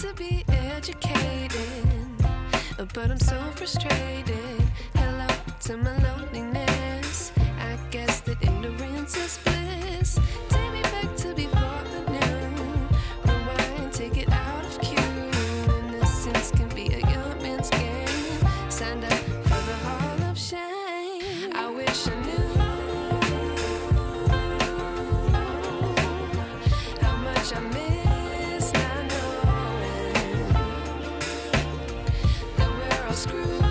to be educated, but I'm so frustrated. Hello to my loneliness. I guess that ignorance is bliss. Take me back to before I knew. Rewind, take it out of cue. Innocence can be a young man's game. Signed up for the hall of shame. I wish I knew how much I miss not knowing that we're all screwed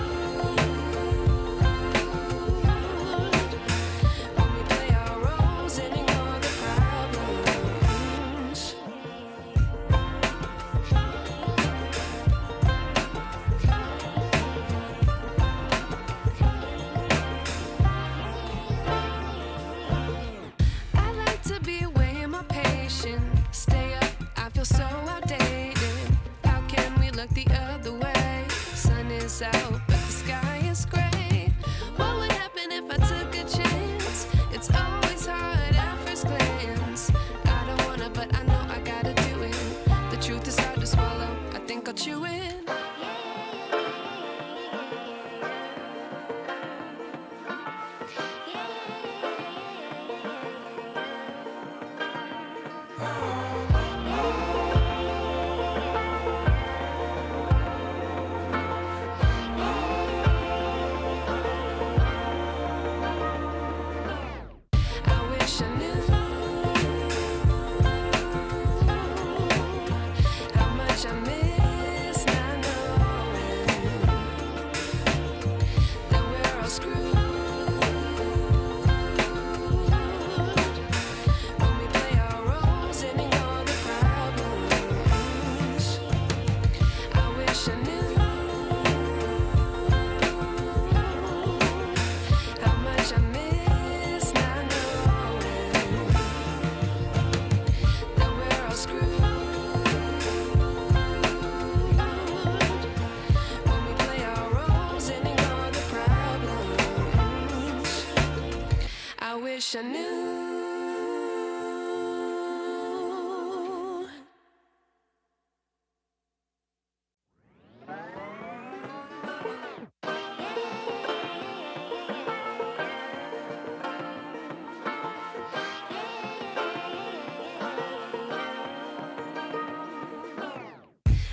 when we play our roles and ignore the problems. I like to be away in my patience. Stay up, I feel so outdated. How can we look the other way? Sun is out, but the sky is gray. What would happen if I took a chance? It's always hard at first glance. I don't wanna, but I know I gotta do it. The truth is hard to swallow, I think I'll chew it. I wish I knew how much I miss not knowing that we're all screwed when we play our roles and ignore the problems. I wish I knew how much I miss not knowing that we're all screwed when we play our roles and ignore the problems. I wish I knew.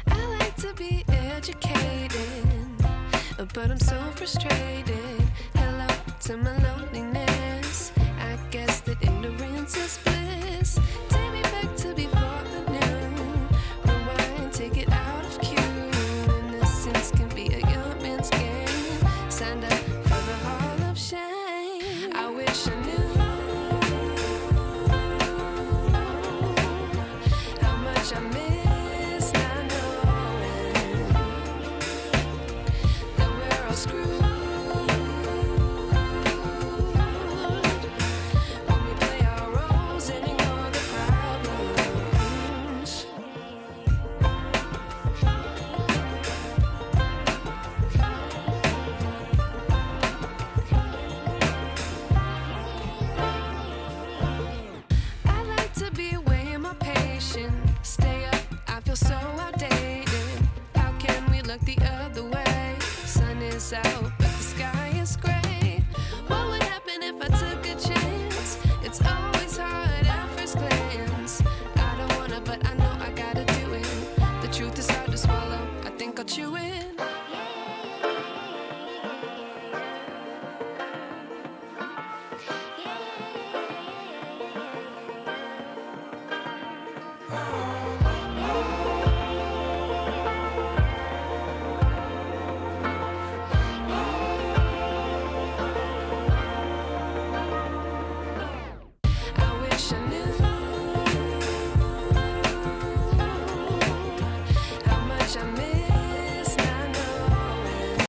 I like to be educated, but I'm so frustrated. Hello to my loneliness. I guess that ignorance is